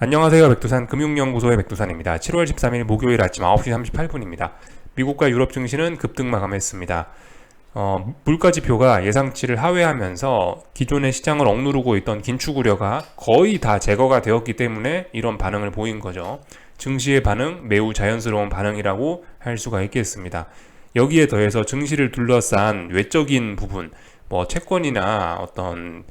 안녕하세요. 백두산 금융연구소의 백두산입니다. 7월 13일 목요일 아침 9시 38분입니다. 미국과 유럽 증시는 급등 마감했습니다. 물가지표가 예상치를 하회하면서 기존의 시장을 억누르고 있던 긴축 우려가 거의 다 제거가 되었기 때문에 이런 반응을 보인 거죠. 증시의 반응, 매우 자연스러운 반응이라고 할 수가 있겠습니다. 여기에 더해서 증시를 둘러싼 외적인 부분, 채권이나 어떤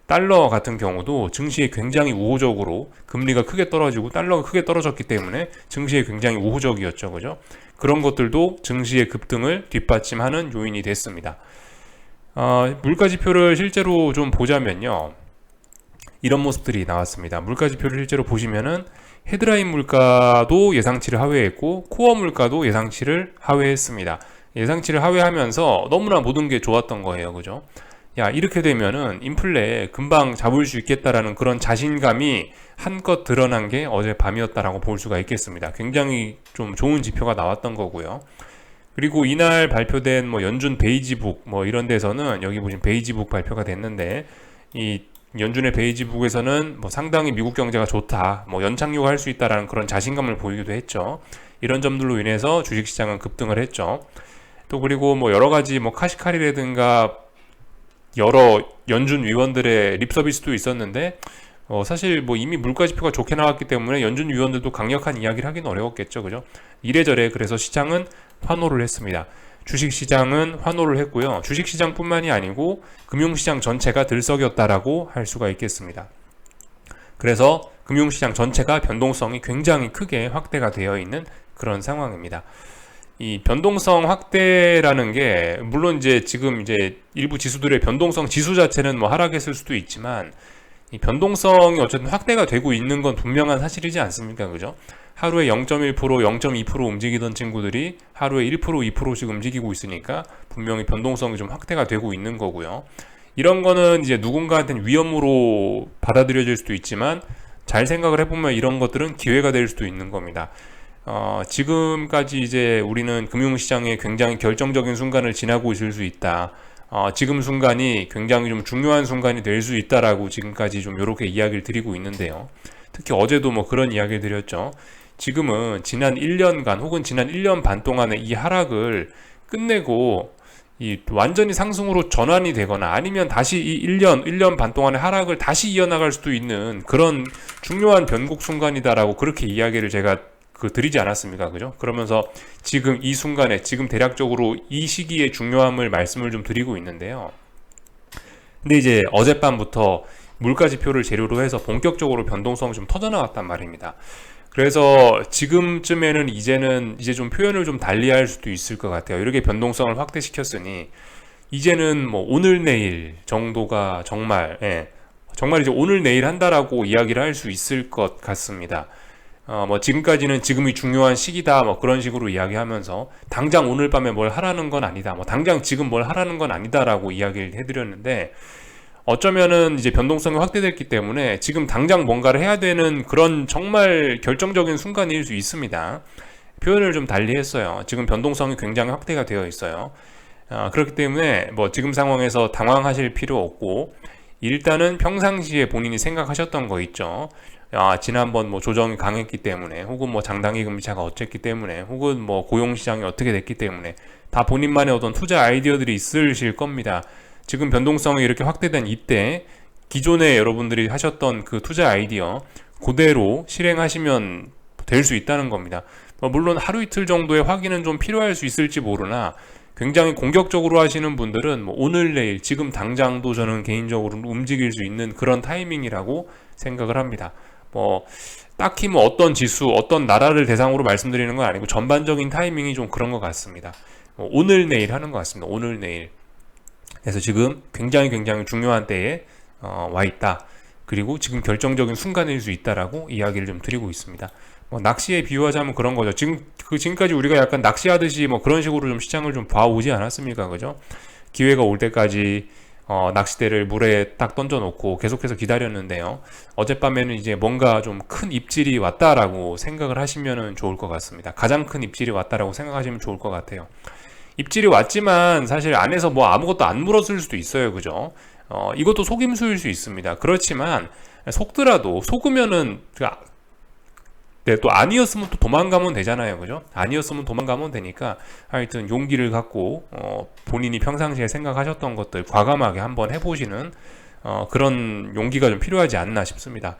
달러 같은 경우도 증시에 굉장히 우호적으로 금리가 크게 떨어지고 달러가 크게 떨어졌기 때문에 증시에 굉장히 우호적이었죠. 그죠? 그런 것들도 증시의 급등을 뒷받침하는 요인이 됐습니다. 물가지표를 실제로 좀 보자면요. 이런 모습들이 나왔습니다. 물가지표를 실제로 보시면은 헤드라인 물가도 예상치를 하회했고 코어 물가도 예상치를 하회했습니다. 예상치를 하회하면서 너무나 모든 게 좋았던 거예요. 그죠? 야, 이렇게 되면은 인플레 금방 잡을 수 있겠다라는 그런 자신감이 한껏 드러난 게 어제 밤이었다라고 볼 수가 있겠습니다. 굉장히 좀 좋은 지표가 나왔던 거고요. 그리고 이날 발표된 연준 베이지북 이런 데서는 여기 보시면 베이지북 발표가 됐는데 이 연준의 베이지북에서는 상당히 미국 경제가 좋다, 연착륙 할 수 있다라는 그런 자신감을 보이기도 했죠. 이런 점들로 인해서 주식시장은 급등을 했죠. 또 그리고 여러 가지 카시카리라든가 여러 연준 위원들의 립 서비스도 있었는데 사실 이미 물가지표가 좋게 나왔기 때문에 연준 위원들도 강력한 이야기를 하기는 어려웠겠죠. 그죠? 이래저래 그래서 시장은 환호를 했습니다. 주식시장은 환호를 했고요. 주식시장뿐만이 아니고 금융시장 전체가 들썩였다라고 할 수가 있겠습니다. 그래서 금융시장 전체가 변동성이 굉장히 크게 확대가 되어 있는 그런 상황입니다. 이 변동성 확대라는 게 물론 이제 지금 이제 일부 지수들의 변동성 지수 자체는 하락했을 수도 있지만 이 변동성이 어쨌든 확대가 되고 있는 건 분명한 사실이지 않습니까? 그죠? 하루에 0.1%, 0.2% 움직이던 친구들이 하루에 1%, 2%씩 움직이고 있으니까 분명히 변동성이 좀 확대가 되고 있는 거고요. 이런 거는 이제 누군가한테는 위험으로 받아들여질 수도 있지만 잘 생각을 해보면 이런 것들은 기회가 될 수도 있는 겁니다. 지금까지 이제 우리는 금융시장에 굉장히 결정적인 순간을 지나고 있을 수 있다. 지금 순간이 굉장히 좀 중요한 순간이 될 수 있다라고 지금까지 좀 이렇게 이야기를 드리고 있는데요. 특히 어제도 그런 이야기를 드렸죠. 지금은 지난 1년간 혹은 지난 1년 반 동안의 이 하락을 끝내고 완전히 상승으로 전환이 되거나 아니면 다시 이 1년 반 동안의 하락을 다시 이어나갈 수도 있는 그런 중요한 변곡 순간이다라고 그렇게 이야기를 제가 드리지 않았습니까? 그죠? 그러면서 지금 이 순간에, 지금 대략적으로 이 시기의 중요함을 말씀을 좀 드리고 있는데요. 근데 이제 어젯밤부터 물가지표를 재료로 해서 본격적으로 변동성이 좀 터져나왔단 말입니다. 그래서 지금쯤에는 이제 좀 표현을 좀 달리 할 수도 있을 것 같아요. 이렇게 변동성을 확대시켰으니, 이제는 오늘 내일 정도가 정말 이제 오늘 내일 한다라고 이야기를 할 수 있을 것 같습니다. 지금까지는 지금이 중요한 시기다, 그런 식으로 이야기하면서, 당장 오늘 밤에 뭘 하라는 건 아니다, 당장 지금 뭘 하라는 건 아니다라고 이야기를 해드렸는데, 어쩌면은 이제 변동성이 확대됐기 때문에 지금 당장 뭔가를 해야 되는 그런 정말 결정적인 순간일 수 있습니다. 표현을 좀 달리 했어요. 지금 변동성이 굉장히 확대가 되어 있어요. 그렇기 때문에 지금 상황에서 당황하실 필요 없고, 일단은 평상시에 본인이 생각하셨던 거 있죠. 지난번 조정이 강했기 때문에, 혹은 장단기 금리차가 어쨌기 때문에, 혹은 고용시장이 어떻게 됐기 때문에, 다 본인만의 어떤 투자 아이디어들이 있으실 겁니다. 지금 변동성이 이렇게 확대된 이때, 기존에 여러분들이 하셨던 그 투자 아이디어, 그대로 실행하시면 될 수 있다는 겁니다. 물론 하루 이틀 정도의 확인은 좀 필요할 수 있을지 모르나, 굉장히 공격적으로 하시는 분들은 오늘 내일 지금 당장도 저는 개인적으로 움직일 수 있는 그런 타이밍이라고 생각을 합니다. 딱히 어떤 지수, 어떤 나라를 대상으로 말씀드리는 건 아니고 전반적인 타이밍이 좀 그런 것 같습니다. 오늘 내일 하는 것 같습니다. 오늘 내일. 그래서 지금 굉장히 중요한 때에 와 있다. 그리고 지금 결정적인 순간일 수 있다라고 이야기를 좀 드리고 있습니다. 낚시에 비유하자면 그런 거죠. 지금까지 우리가 약간 낚시하듯이 그런 식으로 좀 시장을 좀 봐오지 않았습니까? 그죠? 기회가 올 때까지 낚싯대를 물에 딱 던져놓고 계속해서 기다렸는데요. 어젯밤에는 이제 뭔가 좀 큰 입질이 왔다라고 생각을 하시면 좋을 것 같습니다. 가장 큰 입질이 왔다라고 생각하시면 좋을 것 같아요. 입질이 왔지만 사실 안에서 아무것도 안 물었을 수도 있어요. 그죠? 이것도 속임수일 수 있습니다. 그렇지만 속더라도 속으면은 네, 또 아니었으면 또 도망가면 되잖아요. 그죠? 아니었으면 도망가면 되니까 하여튼 용기를 갖고 본인이 평상시에 생각하셨던 것들 과감하게 한번 해보시는 그런 용기가 좀 필요하지 않나 싶습니다.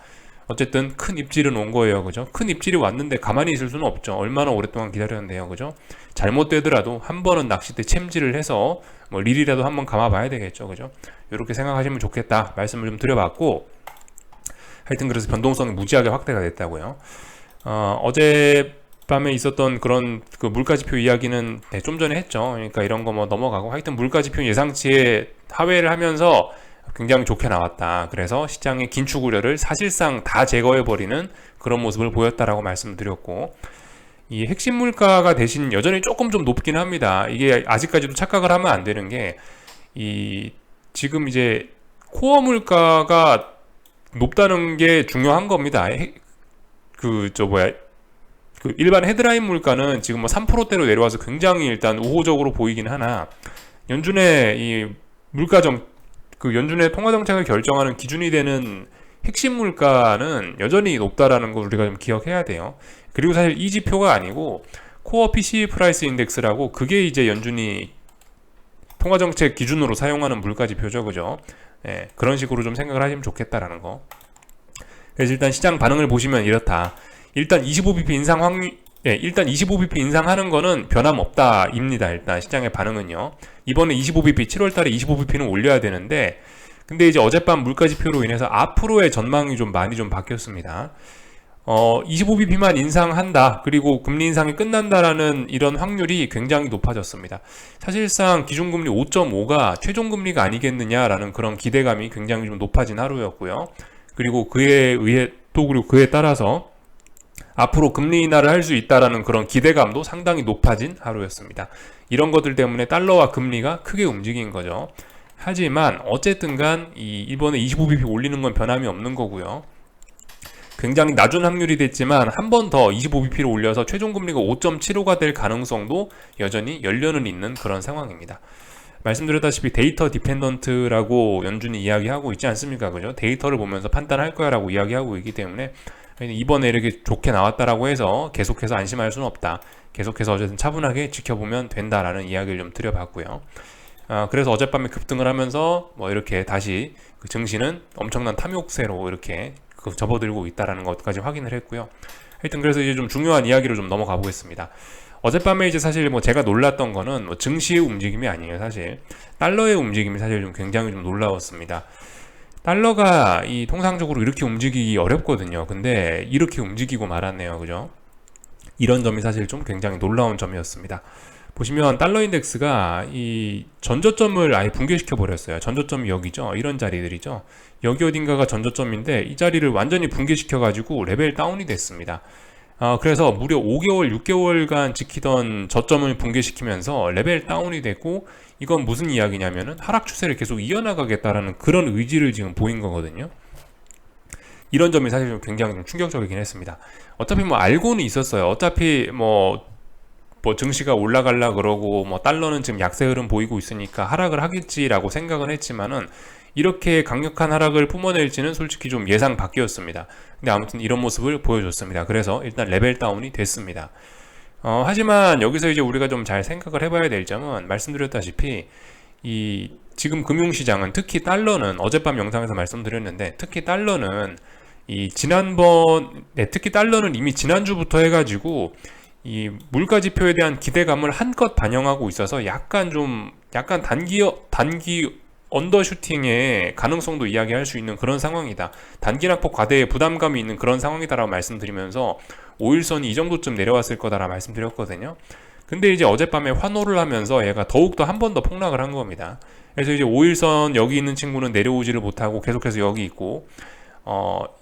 어쨌든 큰 입질은 온 거예요. 그죠? 큰 입질이 왔는데 가만히 있을 수는 없죠. 얼마나 오랫동안 기다렸는데요. 그죠? 잘못되더라도 한 번은 낚싯대 챔질을 해서 뭐 릴이라도 한번 감아봐야 되겠죠. 그죠? 이렇게 생각하시면 좋겠다 말씀을 좀 드려봤고, 하여튼 그래서 변동성이 무지하게 확대가 됐다고요. 어젯밤에 있었던 그런 그 물가지표 이야기는 네, 좀 전에 했죠. 그러니까 이런 거 뭐 넘어가고, 하여튼 물가지표 예상치에 하회를 하면서 굉장히 좋게 나왔다. 그래서 시장의 긴축 우려를 사실상 다 제거해버리는 그런 모습을 보였다라고 말씀드렸고, 이 핵심 물가가 대신 여전히 조금 좀 높긴 합니다. 이게 아직까지도 착각을 하면 안 되는 게, 지금 이제 코어 물가가 높다는 게 중요한 겁니다. 일반 헤드라인 물가는 지금 뭐 3%대로 내려와서 굉장히 일단 우호적으로 보이긴 하나, 연준의 연준의 통화 정책을 결정하는 기준이 되는 핵심 물가는 여전히 높다라는 걸 우리가 좀 기억해야 돼요. 그리고 사실 이 지표가 아니고 코어 PCE 프라이스 인덱스라고, 그게 이제 연준이 통화 정책 기준으로 사용하는 물가 지표죠. 그죠? 예, 그런 식으로 좀 생각을 하시면 좋겠다라는 거. 그래서 일단 시장 반응을 보시면 이렇다. 일단 25bp 인상 일단 25bp 인상하는 거는 변함없다입니다. 일단 시장의 반응은요. 이번에 25bp, 7월달에 25bp는 올려야 되는데, 근데 이제 어젯밤 물가지표로 인해서 앞으로의 전망이 좀 많이 좀 바뀌었습니다. 25bp만 인상한다, 그리고 금리 인상이 끝난다라는 이런 확률이 굉장히 높아졌습니다. 사실상 기준금리 5.5가 최종금리가 아니겠느냐라는 그런 기대감이 굉장히 좀 높아진 하루였고요. 그리고 그에 따라서 앞으로 금리 인하를 할 수 있다라는 그런 기대감도 상당히 높아진 하루였습니다. 이런 것들 때문에 달러와 금리가 크게 움직인 거죠. 하지만 어쨌든 간 이번에 25bp 올리는 건 변함이 없는 거고요. 굉장히 낮은 확률이 됐지만 한 번 더 25bp를 올려서 최종금리가 5.75가 될 가능성도 여전히 열려는 있는 그런 상황입니다. 말씀드렸다시피 데이터 디펜던트라고 연준이 이야기하고 있지 않습니까? 그죠? 데이터를 보면서 판단할 거야 라고 이야기하고 있기 때문에 이번에 이렇게 좋게 나왔다라고 해서 계속해서 안심할 수는 없다. 계속해서 어쨌든 차분하게 지켜보면 된다라는 이야기를 좀 드려봤고요. 그래서 어젯밤에 급등을 하면서 뭐 이렇게 다시 그 증시는 엄청난 탐욕세로 이렇게 접어들고 있다라는 것까지 확인을 했고요. 하여튼 그래서 이제 좀 중요한 이야기로 좀 넘어가 보겠습니다. 어젯밤에 이제 사실 뭐 제가 놀랐던 거는 뭐 증시의 움직임이 아니에요. 사실 달러의 움직임이 사실 좀 굉장히 좀 놀라웠습니다. 달러가 통상적으로 이렇게 움직이기 어렵거든요. 근데 이렇게 움직이고 말았네요. 그죠? 이런 점이 사실 좀 굉장히 놀라운 점이었습니다. 보시면 달러 인덱스가 이 전저점을 아예 붕괴시켜 버렸어요. 전저점이 여기죠. 이런 자리들이죠. 여기 어딘가가 전저점인데 이 자리를 완전히 붕괴시켜 가지고 레벨 다운이 됐습니다. 그래서 무려 5개월, 6개월간 지키던 저점을 붕괴시키면서 레벨 다운이 됐고, 이건 무슨 이야기냐면은 하락 추세를 계속 이어나가겠다라는 그런 의지를 지금 보인 거거든요. 이런 점이 사실 좀 굉장히 좀 충격적이긴 했습니다. 어차피 뭐 알고는 있었어요. 어차피 뭐 증시가 올라갈라 그러고 뭐 달러는 지금 약세 흐름 보이고 있으니까 하락을 하겠지라고 생각은 했지만은 이렇게 강력한 하락을 뿜어낼지는 솔직히 좀 예상 밖이었습니다. 근데 아무튼 이런 모습을 보여줬습니다. 그래서 일단 레벨 다운이 됐습니다. 하지만 여기서 이제 우리가 좀 잘 생각을 해봐야 될 점은, 말씀드렸다시피 지금 금융시장은, 특히 달러는 어젯밤 영상에서 말씀드렸는데, 특히 달러는 특히 달러는 이미 지난주부터 해가지고 이 물가지표에 대한 기대감을 한껏 반영하고 있어서 약간 단기 언더슈팅의 가능성도 이야기할 수 있는 그런 상황이다. 단기 낙폭 과대에 부담감이 있는 그런 상황이다라고 말씀드리면서 5일선이 이 정도쯤 내려왔을 거다라고 말씀드렸거든요. 근데 이제 어젯밤에 환호를 하면서 얘가 더욱더 한 번 더 폭락을 한 겁니다. 그래서 이제 5일선 여기 있는 친구는 내려오지를 못하고 계속해서 여기 있고,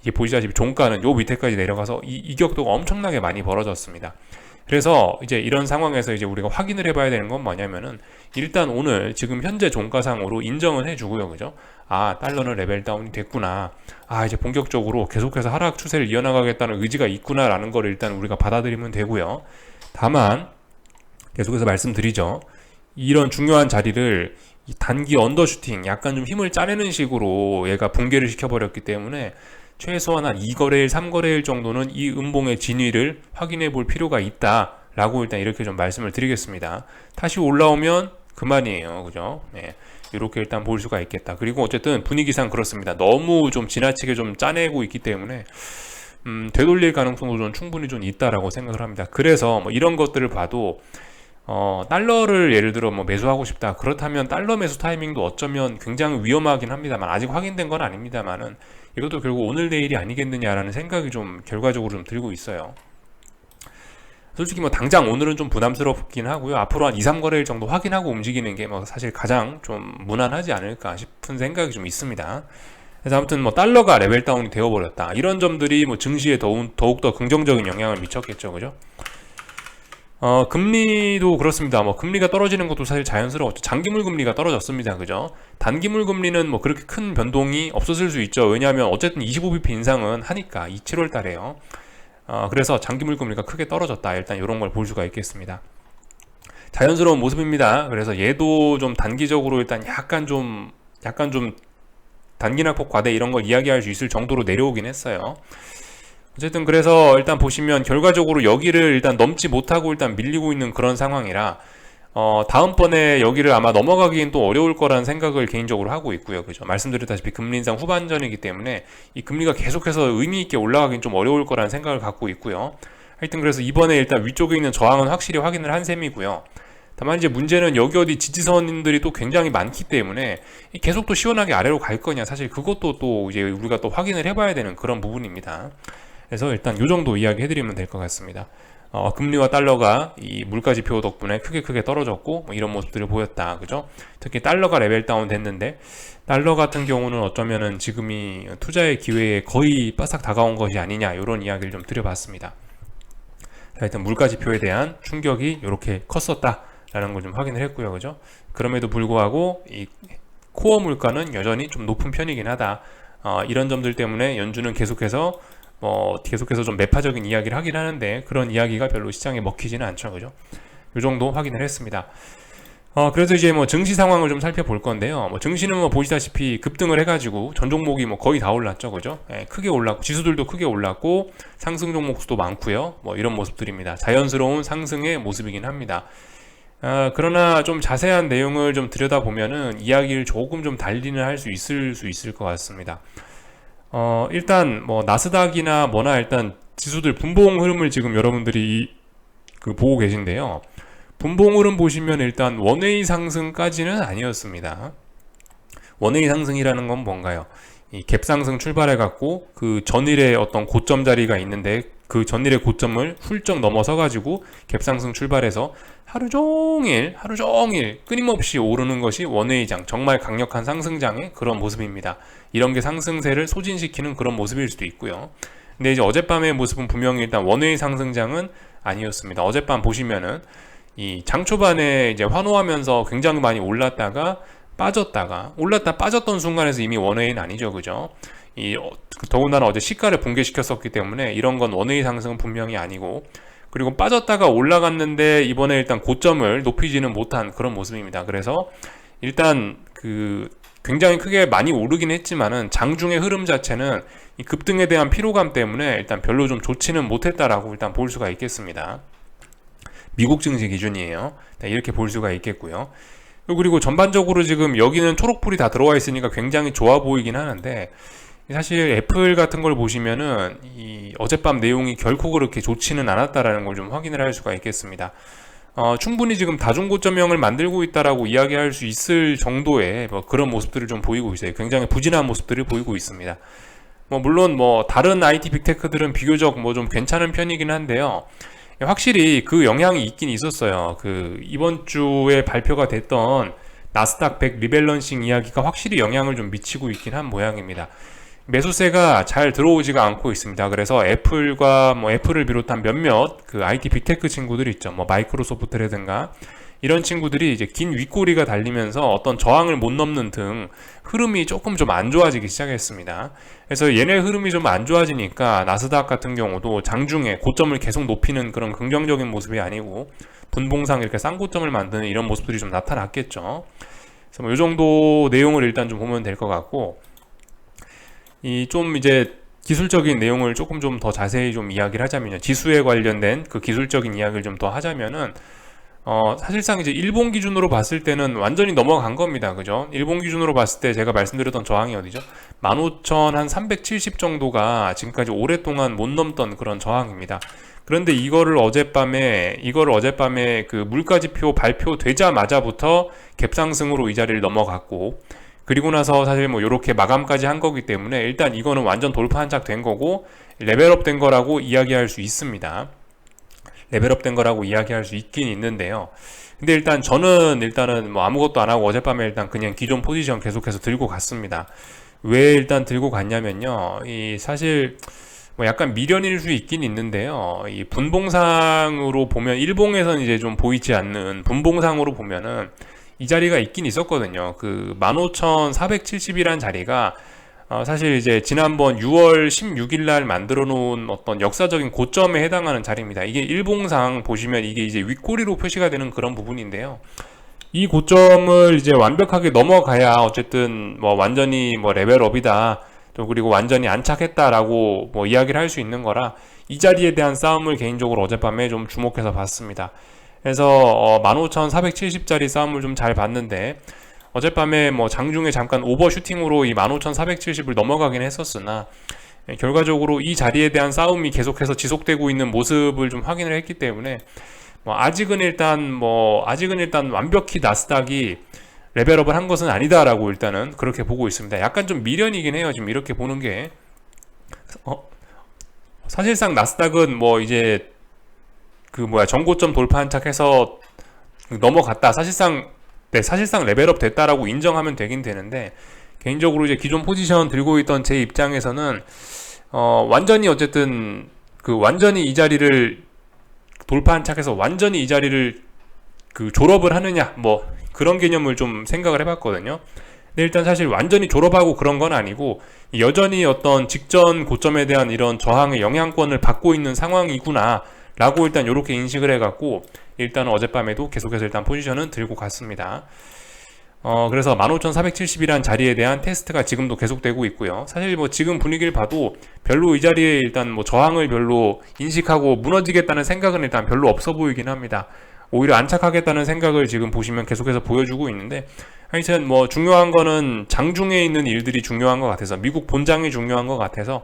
이게 보시다시피 종가는 요 밑에까지 내려가서 이 격도가 엄청나게 많이 벌어졌습니다. 그래서 이제 이런 상황에서 이제 우리가 확인을 해봐야 되는 건 뭐냐면은, 일단 오늘 지금 현재 종가상으로 인정은 해주고요. 그죠? 달러는 레벨 다운이 됐구나. 이제 본격적으로 계속해서 하락 추세를 이어나가겠다는 의지가 있구나라는 걸 일단 우리가 받아들이면 되고요. 다만 계속해서 말씀드리죠. 이런 중요한 자리를 단기 언더슈팅, 약간 좀 힘을 짜내는 식으로 얘가 붕괴를 시켜버렸기 때문에 최소한 한 2거래일, 3거래일 정도는 이 음봉의 진위를 확인해 볼 필요가 있다라고 일단 이렇게 좀 말씀을 드리겠습니다. 다시 올라오면 그만이에요. 그죠? 네. 이렇게 일단 볼 수가 있겠다. 그리고 어쨌든 분위기상 그렇습니다. 너무 좀 지나치게 좀 짜내고 있기 때문에 되돌릴 가능성도 좀 충분히 좀 있다라고 생각을 합니다. 그래서 뭐 이런 것들을 봐도 달러를 예를 들어 뭐 매수하고 싶다. 그렇다면 달러 매수 타이밍도 어쩌면 굉장히 위험하긴 합니다만, 아직 확인된 건 아닙니다만은, 이것도 결국 오늘 내일이 아니겠느냐라는 생각이 좀 결과적으로 좀 들고 있어요. 솔직히 뭐 당장 오늘은 좀 부담스럽긴 하고요. 앞으로 한 2, 3거래일 정도 확인하고 움직이는 게 뭐 사실 가장 좀 무난하지 않을까 싶은 생각이 좀 있습니다. 그래서 아무튼 뭐 달러가 레벨 다운이 되어버렸다. 이런 점들이 뭐 증시에 더욱더 긍정적인 영향을 미쳤겠죠. 그죠? 금리도 그렇습니다. 뭐 금리가 떨어지는 것도 사실 자연스러웠죠. 장기물 금리가 떨어졌습니다. 그죠? 단기물 금리는 뭐 그렇게 큰 변동이 없었을 수 있죠. 왜냐하면 어쨌든 25bp 인상은 하니까, 이 7월 달에요. 그래서 장기물 금리가 크게 떨어졌다. 일단 이런 걸 볼 수가 있겠습니다. 자연스러운 모습입니다. 그래서 얘도 좀 단기적으로 일단 약간 좀 단기낙폭 과대 이런 걸 이야기할 수 있을 정도로 내려오긴 했어요. 어쨌든 그래서 일단 보시면 결과적으로 여기를 일단 넘지 못하고 일단 밀리고 있는 그런 상황이라 다음번에 여기를 아마 넘어가기엔 또 어려울 거라는 생각을 개인적으로 하고 있고요. 그죠? 말씀드렸다시피 금리 인상 후반전이기 때문에 이 금리가 계속해서 의미 있게 올라가긴 좀 어려울 거라는 생각을 갖고 있고요. 하여튼 그래서 이번에 일단 위쪽에 있는 저항은 확실히 확인을 한 셈이고요. 다만 이제 문제는 여기 어디 지지선들이 또 굉장히 많기 때문에 계속 또 시원하게 아래로 갈 거냐, 사실 그것도 또 이제 우리가 또 확인을 해봐야 되는 그런 부분입니다. 그래서 일단 이 정도 이야기 해드리면 될 것 같습니다. 금리와 달러가 이 물가지표 덕분에 크게 떨어졌고 뭐 이런 모습들을 보였다. 그죠? 특히 달러가 레벨 다운 됐는데, 달러 같은 경우는 어쩌면은 지금이 투자의 기회에 거의 바싹 다가온 것이 아니냐, 이런 이야기를 좀 드려봤습니다. 하여튼 물가지표에 대한 충격이 이렇게 컸었다 라는 걸 좀 확인을 했고요. 그죠? 그럼에도 불구하고 이 코어 물가는 여전히 좀 높은 편이긴 하다. 이런 점들 때문에 연준은 계속해서 좀 매파적인 이야기를 하긴 하는데, 그런 이야기가 별로 시장에 먹히지는 않죠. 그죠? 요 정도 확인을 했습니다. 그래서 이제 뭐 증시 상황을 좀 살펴볼 건데요. 뭐 증시는 뭐 보시다시피 급등을 해가지고 전 종목이 뭐 거의 다 올랐죠. 그죠? 크게 올랐고, 지수들도 크게 올랐고, 상승 종목 수도 많고요. 뭐 이런 모습들입니다. 자연스러운 상승의 모습이긴 합니다. 그러나 좀 자세한 내용을 좀 들여다보면은 이야기를 조금 좀 달리는 할 수 있을 것 같습니다. 일단 뭐 나스닥이나 뭐나 일단 지수들 분봉 흐름을 지금 여러분들이 보고 계신데요. 분봉 흐름 보시면 일단 원웨이 상승까지는 아니었습니다. 원웨이 상승이라는 건 뭔가요? 이 갭상승 출발해 갖고 그 전일의 어떤 고점 자리가 있는데, 그 전일의 고점을 훌쩍 넘어서 가지고 갭상승 출발해서 하루 종일 끊임없이 오르는 것이 원웨이장, 정말 강력한 상승장의 그런 모습입니다. 이런 게 상승세를 소진시키는 그런 모습일 수도 있고요. 근데 이제 어젯밤의 모습은 분명히 일단 원웨이 상승장은 아니었습니다. 어젯밤 보시면은 이 장 초반에 이제 환호하면서 굉장히 많이 올랐다가 빠졌던 순간에서 이미 원웨이는 아니죠. 그죠? 더군다나 어제 시가를 붕괴시켰었기 때문에 이런 건 원웨이 상승은 분명히 아니고, 그리고 빠졌다가 올라갔는데 이번에 일단 고점을 높이지는 못한 그런 모습입니다. 그래서 일단 굉장히 크게 많이 오르긴 했지만은 장중의 흐름 자체는 이 급등에 대한 피로감 때문에 일단 별로 좀 좋지는 못했다라고 일단 볼 수가 있겠습니다. 미국 증시 기준이에요. 이렇게 볼 수가 있겠고요. 그리고 전반적으로 지금 여기는 초록불이 다 들어와 있으니까 굉장히 좋아 보이긴 하는데, 사실 애플 같은 걸 보시면은 이 어젯밤 내용이 결코 그렇게 좋지는 않았다라는 걸 좀 확인을 할 수가 있겠습니다. 충분히 지금 다중고점형을 만들고 있다라고 이야기할 수 있을 정도의 뭐 그런 모습들을 좀 보이고 있어요. 굉장히 부진한 모습들을 보이고 있습니다. 물론 다른 IT 빅테크들은 비교적 좀 괜찮은 편이긴 한데요. 확실히 그 영향이 있긴 있었어요. 이번 주에 발표가 됐던 나스닥 100 리밸런싱 이야기가 확실히 영향을 좀 미치고 있긴 한 모양입니다. 매수세가 잘 들어오지가 않고 있습니다. 그래서 애플을 비롯한 몇몇 IT 빅테크 친구들이 있죠. 마이크로소프트라든가 이런 친구들이 이제 긴 윗꼬리가 달리면서 어떤 저항을 못 넘는 등 흐름이 조금 좀 안 좋아지기 시작했습니다. 그래서 얘네 흐름이 좀 안 좋아지니까 나스닥 같은 경우도 장중에 고점을 계속 높이는 그런 긍정적인 모습이 아니고 분봉상 이렇게 쌍고점을 만드는 이런 모습들이 좀 나타났겠죠. 그래서 이 정도 내용을 일단 좀 보면 될 것 같고, 좀 이제 기술적인 내용을 조금 좀 더 자세히 좀 이야기를 하자면요. 지수에 관련된 그 기술적인 이야기를 좀 더 하자면은 사실상 이제 일본 기준으로 봤을 때는 완전히 넘어간 겁니다. 그죠? 일본 기준으로 봤을 때 제가 말씀드렸던 저항이 어디죠? 15,370 정도가 지금까지 오랫동안 못 넘던 그런 저항입니다. 그런데 이거를 어젯밤에 그 물가지표 발표되자마자부터 갭상승으로 이 자리를 넘어갔고, 그리고 나서 사실 뭐 요렇게 마감까지 한 거기 때문에 일단 이거는 완전 돌파 한착 된 거고 레벨업 된 거라고 이야기할 수 있습니다. 레벨업 된 거라고 이야기할 수 있긴 있는데요. 근데 일단은 뭐 아무것도 안 하고 어젯밤에 일단 그냥 기존 포지션 계속해서 들고 갔습니다. 왜 일단 들고 갔냐면요. 이 사실 뭐 약간 미련일 수 있긴 있는데요. 이 분봉상으로 보면 일봉에선 이제 좀 보이지 않는 분봉상으로 보면은 이 자리가 있긴 있었거든요. 그 15,470이란 자리가 사실 이제 지난번 6월 16일 날 만들어 놓은 어떤 역사적인 고점에 해당하는 자리입니다. 이게 일봉상 보시면 이게 이제 윗꼬리로 표시가 되는 그런 부분인데요. 이 고점을 이제 완벽하게 넘어가야 어쨌든 뭐 완전히 뭐 레벨업이다. 또 그리고 완전히 안착했다라고 뭐 이야기를 할 수 있는 거라 이 자리에 대한 싸움을 개인적으로 어젯밤에 좀 주목해서 봤습니다. 그래서 15,470짜리 싸움을 좀 잘 봤는데 어젯밤에 뭐 장중에 잠깐 오버슈팅으로 이 15,470을 넘어가긴 했었으나 결과적으로 이 자리에 대한 싸움이 계속해서 지속되고 있는 모습을 좀 확인을 했기 때문에 아직은 일단 완벽히 나스닥이 레벨업을 한 것은 아니다라고 일단은 그렇게 보고 있습니다. 약간 좀 미련이긴 해요. 지금 이렇게 보는 게 사실상 나스닥은 뭐 이제 전고점 돌파 한착해서 넘어갔다. 사실상 레벨업 됐다라고 인정하면 되긴 되는데 개인적으로 이제 기존 포지션 들고 있던 제 입장에서는 완전히 어쨌든 완전히 이 자리를 돌파 한착해서 완전히 이 자리를 졸업을 하느냐 뭐 그런 개념을 좀 생각을 해봤거든요. 근데 일단 사실 완전히 졸업하고 그런 건 아니고 여전히 어떤 직전 고점에 대한 이런 저항의 영향권을 받고 있는 상황이구나 라고 일단 이렇게 인식을 해갖고 일단 어젯밤에도 계속해서 일단 포지션은 들고 갔습니다. 그래서 15,470이라는 자리에 대한 테스트가 지금도 계속되고 있고요. 사실 뭐 지금 분위기를 봐도 별로 이 자리에 일단 뭐 저항을 별로 인식하고 무너지겠다는 생각은 일단 별로 없어 보이긴 합니다. 오히려 안착하겠다는 생각을 지금 보시면 계속해서 보여주고 있는데 하여튼 뭐 중요한 거는 장중에 있는 일들이 중요한 것 같아서 미국 본장이 중요한 것 같아서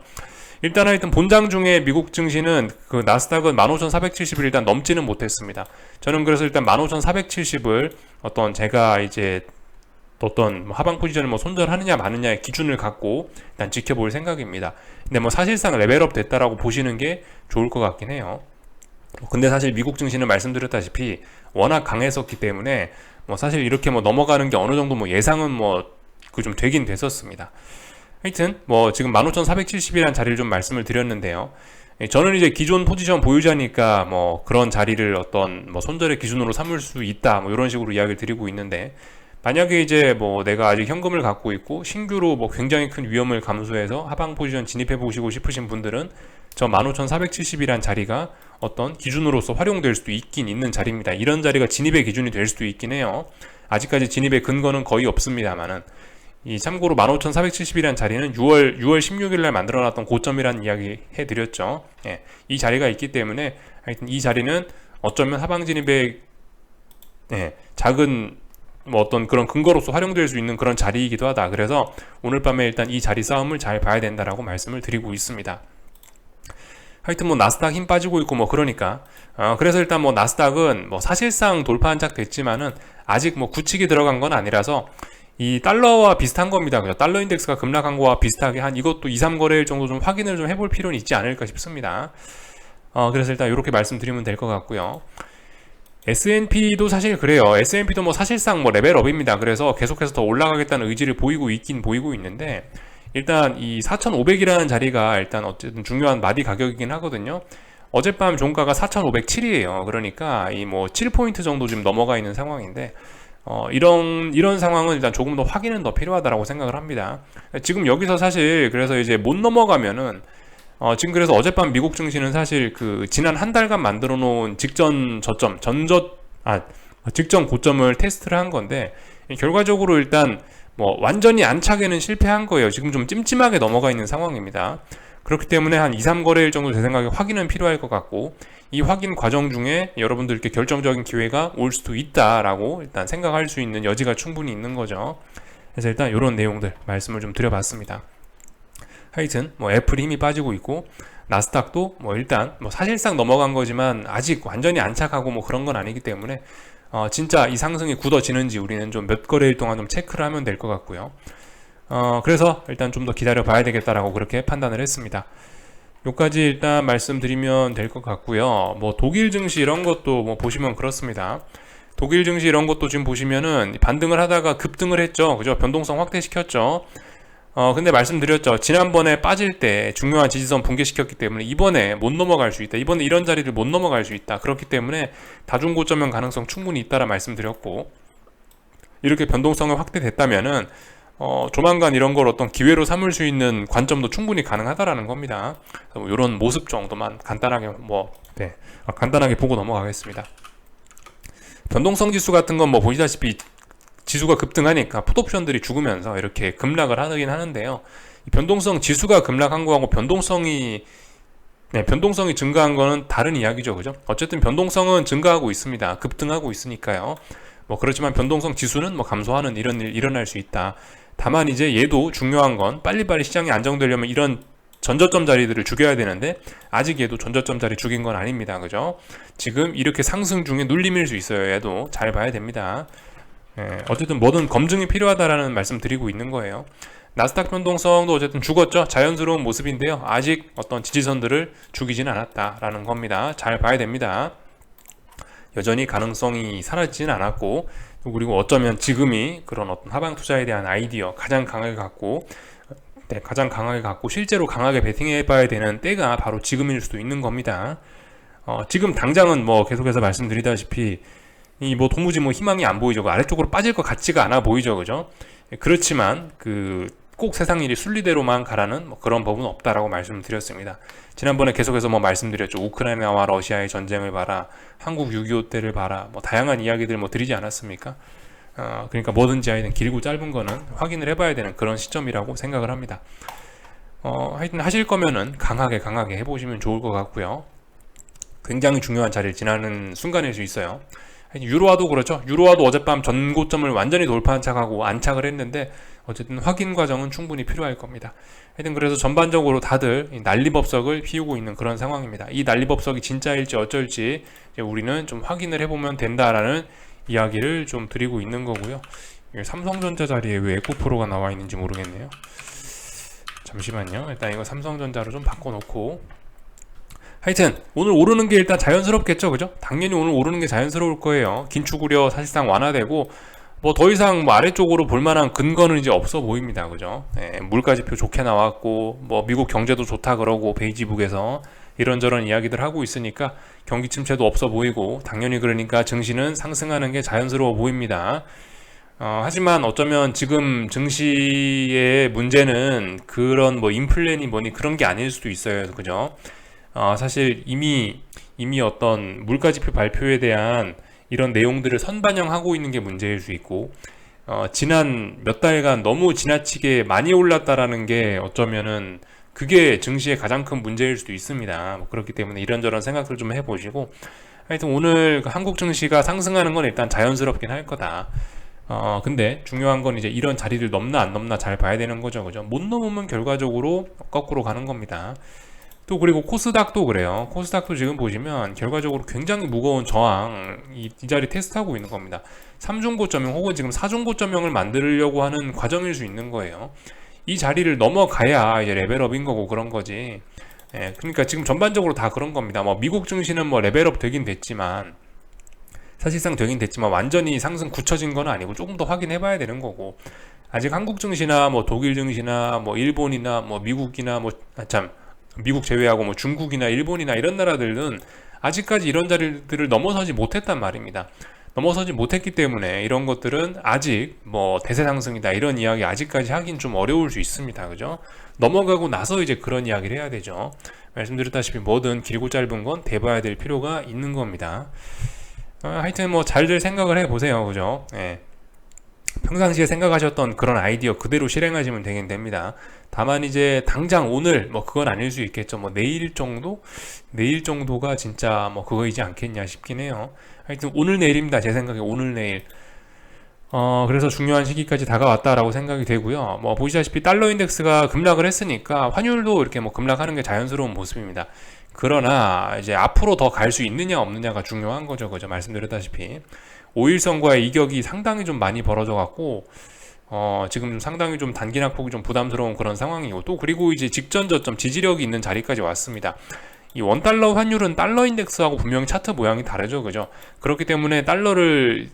일단 하여튼 본장 중에 미국 증시는 그 나스닥은 15,470을 일단 넘지는 못했습니다. 저는 그래서 일단 15,470을 어떤 제가 이제 어떤 하방 포지션을 뭐 손절하느냐 마느냐의 기준을 갖고 일단 지켜볼 생각입니다. 근데 뭐 사실상 레벨업 됐다라고 보시는 게 좋을 것 같긴 해요. 근데 사실 미국 증시는 말씀드렸다시피 워낙 강했었기 때문에 뭐 사실 이렇게 뭐 넘어가는 게 어느 정도 뭐 예상은 좀 되긴 됐었습니다. 하여튼 뭐 지금 15,470이라는 자리를 좀 말씀을 드렸는데요. 저는 이제 기존 포지션 보유자니까 뭐 그런 자리를 어떤 뭐 손절의 기준으로 삼을 수 있다 뭐 이런 식으로 이야기를 드리고 있는데 만약에 이제 뭐 내가 아직 현금을 갖고 있고 신규로 뭐 굉장히 큰 위험을 감수해서 하방 포지션 진입해 보시고 싶으신 분들은 저 15,470이란 자리가 어떤 기준으로서 활용될 수도 있긴 있는 자리입니다. 이런 자리가 진입의 기준이 될 수도 있긴 해요. 아직까지 진입의 근거는 거의 없습니다만은 이 참고로 15,470이라는 자리는 6월 16일 날 만들어놨던 고점이라는 이야기 해드렸죠. 예, 이 자리가 있기 때문에 하여튼 이 자리는 어쩌면 하방 진입의 작은 뭐 어떤 그런 근거로서 활용될 수 있는 그런 자리이기도 하다. 그래서 오늘 밤에 일단 이 자리 싸움을 잘 봐야 된다라고 말씀을 드리고 있습니다. 하여튼 뭐 나스닥 힘 빠지고 있고 뭐 그러니까 그래서 일단 뭐 나스닥은 뭐 사실상 돌파 한착 됐지만은 아직 뭐 굳히게 들어간 건 아니라서 이 달러와 비슷한 겁니다. 그죠? 달러 인덱스가 급락한 거와 비슷하게 한 이것도 2, 3거래일 정도 좀 확인을 좀 해볼 필요는 있지 않을까 싶습니다. 그래서 일단 이렇게 말씀드리면 될 것 같고요. S&P도 사실 그래요. S&P도 뭐 사실상 뭐 레벨업입니다. 그래서 계속해서 더 올라가겠다는 의지를 보이고 있긴 보이고 있는데 일단 이 4,500이라는 자리가 일단 어쨌든 중요한 마디 가격이긴 하거든요. 어젯밤 종가가 4,507이에요. 그러니까 이 뭐 7포인트 정도 지금 넘어가 있는 상황인데 이런 상황은 일단 조금 더 확인은 더 필요하다라고 생각을 합니다. 지금 여기서 사실 그래서 이제 못 넘어가면은 지금 그래서 어젯밤 미국 증시는 사실 지난 한 달간 만들어 놓은 직전 고점을 테스트를 한 건데 결과적으로 일단 뭐 완전히 안착에는 실패한 거예요. 지금 좀 찜찜하게 넘어가 있는 상황입니다. 그렇기 때문에 한 2, 3거래일 정도 제 생각에 확인은 필요할 것 같고, 이 확인 과정 중에 여러분들께 결정적인 기회가 올 수도 있다라고 일단 생각할 수 있는 여지가 충분히 있는 거죠. 그래서 일단 이런 내용들 말씀을 좀 드려봤습니다. 하여튼 뭐 애플이 힘이 빠지고 있고, 나스닥도 뭐 일단 뭐 사실상 넘어간 거지만 아직 완전히 안착하고 뭐 그런 건 아니기 때문에 진짜 이 상승이 굳어지는지 우리는 좀 몇 거래일 동안 좀 체크를 하면 될 것 같고요. 그래서 일단 좀 더 기다려 봐야 되겠다라고 그렇게 판단을 했습니다. 요까지 일단 말씀드리면 될 것 같고요. 뭐 독일 증시 이런 것도 뭐 보시면 그렇습니다. 독일 증시 이런 것도 지금 보시면은 반등을 하다가 급등을 했죠. 그죠? 변동성 확대시켰죠. 근데 말씀드렸죠. 지난번에 빠질 때 중요한 지지선 붕괴시켰기 때문에 이번에 못 넘어갈 수 있다. 이번에 이런 자리를 못 넘어갈 수 있다. 그렇기 때문에 다중고점형 가능성 충분히 있다라 말씀드렸고, 이렇게 변동성이 확대됐다면은 조만간 이런 걸 어떤 기회로 삼을 수 있는 관점도 충분히 가능하다라는 겁니다. 뭐 이런 모습 정도만 간단하게 간단하게 보고 넘어가겠습니다. 변동성 지수 같은 건 뭐 보시다시피 지수가 급등하니까 풋옵션들이 죽으면서 이렇게 급락을 하긴 하는데요. 이 변동성 지수가 급락한 거하고 변동성이 증가한 거는 다른 이야기죠, 그죠? 어쨌든 변동성은 증가하고 있습니다. 급등하고 있으니까요. 뭐 그렇지만 변동성 지수는 뭐 감소하는 이런 일 일어날 수 있다. 다만 이제 얘도 중요한 건 빨리빨리 시장이 안정되려면 이런 전저점 자리들을 죽여야 되는데, 아직 얘도 전저점 자리 죽인 건 아닙니다, 그죠? 지금 이렇게 상승 중에 눌림일 수 있어요. 얘도 잘 봐야 됩니다. 어쨌든 뭐든 검증이 필요하다라는 말씀 드리고 있는 거예요. 나스닥 변동성도 어쨌든 죽었죠. 자연스러운 모습인데요. 아직 어떤 지지선들을 죽이지는 않았다라는 겁니다. 잘 봐야 됩니다. 여전히 가능성이 사라지진 않았고, 그리고 어쩌면 지금이 그런 어떤 하방 투자에 대한 아이디어 가장 강하게 갖고 실제로 강하게 베팅해 봐야 되는 때가 바로 지금일 수도 있는 겁니다. 지금 당장은 뭐 계속해서 말씀드리다시피 이 뭐 도무지 뭐 희망이 안 보이죠. 아래쪽으로 빠질 것 같지가 않아 보이죠, 그죠? 그렇지만 꼭 세상 일이 순리대로만 가라는 뭐 그런 법은 없다라고 말씀드렸습니다. 지난번에 계속해서 뭐 말씀드렸죠. 우크라이나와 러시아의 전쟁을 봐라, 한국 6.25 때를 봐라, 뭐 다양한 이야기들 뭐 드리지 않았습니까? 그러니까 뭐든지 하여튼 길고 짧은 거는 확인을 해봐야 되는 그런 시점이라고 생각을 합니다. 하여튼 하실 거면은 강하게 해보시면 좋을 것 같고요. 굉장히 중요한 자리를 지나는 순간일 수 있어요. 유로화도 그렇죠. 유로화도 어젯밤 전고점을 완전히 돌파하고 안착을 했는데 어쨌든 확인 과정은 충분히 필요할 겁니다. 하여튼 그래서 전반적으로 다들 난리법석을 피우고 있는 그런 상황입니다. 이 난리법석이 진짜일지 어쩔지 우리는 좀 확인을 해보면 된다라는 이야기를 좀 드리고 있는 거고요. 삼성전자 자리에 왜 에코프로가 나와 있는지 모르겠네요. 잠시만요. 일단 이거 삼성전자로 좀 바꿔놓고, 하여튼 오늘 오르는 게 일단 자연스럽겠죠, 그죠? 당연히 오늘 오르는 게 자연스러울 거예요. 긴축 우려 사실상 완화되고 뭐 더 이상 뭐 아래쪽으로 볼만한 근거는 이제 없어 보입니다, 그죠? 물가지표 좋게 나왔고 뭐 미국 경제도 좋다 그러고 베이지북에서 이런저런 이야기들 하고 있으니까 경기 침체도 없어 보이고, 당연히 그러니까 증시는 상승하는 게 자연스러워 보입니다. 하지만 어쩌면 지금 증시의 문제는 그런 뭐 인플레니 뭐니 그런 게 아닐 수도 있어요, 그죠? 사실 이미 어떤 물가지표 발표에 대한 이런 내용들을 선반영하고 있는 게 문제일 수 있고, 지난 몇 달간 너무 지나치게 많이 올랐다라는 게 어쩌면은 그게 증시의 가장 큰 문제일 수도 있습니다. 그렇기 때문에 이런저런 생각을 좀 해보시고, 하여튼 오늘 한국 증시가 상승하는 건 일단 자연스럽긴 할 거다. 근데 중요한 건 이제 이런 자리를 넘나 안 넘나 잘 봐야 되는 거죠, 그죠? 못 넘으면 결과적으로 거꾸로 가는 겁니다. 또 그리고 코스닥도 그래요. 코스닥도 지금 보시면 결과적으로 굉장히 무거운 저항 이 자리 테스트하고 있는 겁니다. 3중고점형 혹은 지금 4중고점형을 만들려고 하는 과정일 수 있는 거예요. 이 자리를 넘어가야 이제 레벨업인 거고 그런 거지. 그러니까 지금 전반적으로 다 그런 겁니다. 뭐 미국 증시는 뭐 레벨업 되긴 됐지만, 사실상 되긴 됐지만 완전히 상승 굳혀진 건 아니고 조금 더 확인해 봐야 되는 거고, 아직 한국 증시나 뭐 독일 증시나 뭐 일본이나 뭐 미국이나 미국 제외하고 뭐 중국이나 일본이나 이런 나라들은 아직까지 이런 자리들을 넘어서지 못했단 말입니다. 넘어서지 못했기 때문에 이런 것들은 아직 뭐 대세 상승이다 이런 이야기 아직까지 하긴 좀 어려울 수 있습니다, 그죠? 넘어가고 나서 이제 그런 이야기를 해야 되죠. 말씀드렸다시피 뭐든 길고 짧은 건 대봐야 될 필요가 있는 겁니다. 하여튼 뭐 잘들 생각을 해보세요, 그죠? 평상시에 생각하셨던 그런 아이디어 그대로 실행하시면 되긴 됩니다. 다만 이제 당장 오늘 뭐 그건 아닐 수 있겠죠. 뭐 내일 정도가 진짜 뭐 그거이지 않겠냐 싶긴 해요. 하여튼 오늘 내일입니다. 제 생각에 오늘 내일. 그래서 중요한 시기까지 다가왔다라고 생각이 되고요. 뭐 보시다시피 달러 인덱스가 급락을 했으니까 환율도 이렇게 뭐 급락하는 게 자연스러운 모습입니다. 그러나 이제 앞으로 더 갈 수 있느냐 없느냐가 중요한 거죠. 그죠? 말씀드렸다시피 5일선과의 이격이 상당히 좀 많이 벌어져 갖고 지금 좀 상당히 좀 단기낙폭이 좀 부담스러운 그런 상황이고, 또 그리고 이제 직전 저점 지지력이 있는 자리까지 왔습니다. 이 원달러 환율은 달러 인덱스하고 분명히 차트 모양이 다르죠. 그죠? 그렇기 때문에 달러를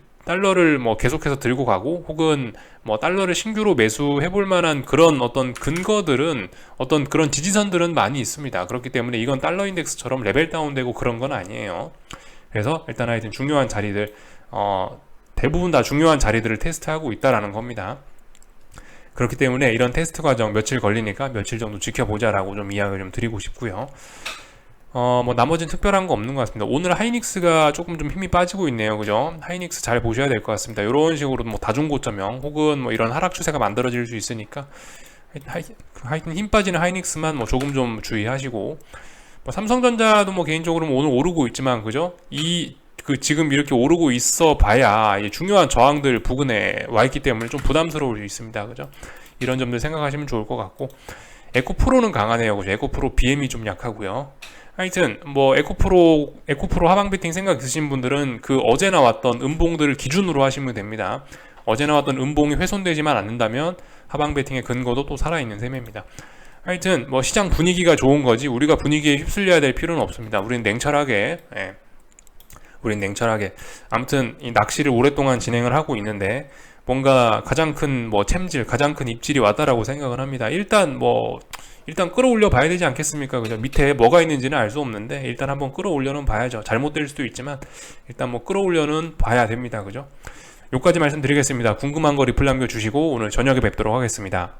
뭐 계속해서 들고 가고, 혹은 뭐 달러를 신규로 매수해 볼 만한 그런 어떤 근거들은, 어떤 그런 지지선들은 많이 있습니다. 그렇기 때문에 이건 달러 인덱스처럼 레벨 다운되고 그런 건 아니에요. 그래서 일단 하여튼 중요한 자리들, 대부분 다 중요한 자리들을 테스트하고 있다라는 겁니다. 그렇기 때문에 이런 테스트 과정 며칠 걸리니까 며칠 정도 지켜보자라고 좀 이야기를 좀 드리고 싶고요. 뭐 나머지는 특별한 거 없는 것 같습니다. 오늘 하이닉스가 조금 좀 힘이 빠지고 있네요. 그죠? 하이닉스 잘 보셔야 될 것 같습니다. 이런 식으로 뭐 다중고점형 혹은 뭐 이런 하락 추세가 만들어질 수 있으니까 하여튼 힘 빠지는 하이닉스만 뭐 조금 좀 주의하시고, 뭐 삼성전자도 뭐 개인적으로 오늘 오르고 있지만, 그죠? 지금 이렇게 오르고 있어 봐야 중요한 저항들 부근에 와 있기 때문에 좀 부담스러울 수 있습니다. 그죠? 이런 점들 생각하시면 좋을 것 같고, 에코프로는 강하네요. 그죠? 에코프로 BM이 좀 약하고요. 하여튼 뭐 에코프로 하방 베팅 생각 있으신 분들은 그 어제 나왔던 음봉들을 기준으로 하시면 됩니다. 어제 나왔던 음봉이 훼손되지만 않는다면 하방 베팅의 근거도 또 살아있는 셈입니다. 하여튼 뭐 시장 분위기가 좋은 거지 우리가 분위기에 휩쓸려야 될 필요는 없습니다. 우린 냉철하게 아무튼 이 낚시를 오랫동안 진행을 하고 있는데, 뭔가 가장 큰 뭐 챔질, 가장 큰 입질이 왔다라고 생각을 합니다. 일단 끌어올려 봐야 되지 않겠습니까? 그죠? 밑에 뭐가 있는지는 알 수 없는데 일단 한번 끌어올려는 봐야죠. 잘못될 수도 있지만 일단 뭐 끌어올려는 봐야 됩니다. 그죠? 여기까지 말씀드리겠습니다. 궁금한 거 리플 남겨주시고 오늘 저녁에 뵙도록 하겠습니다.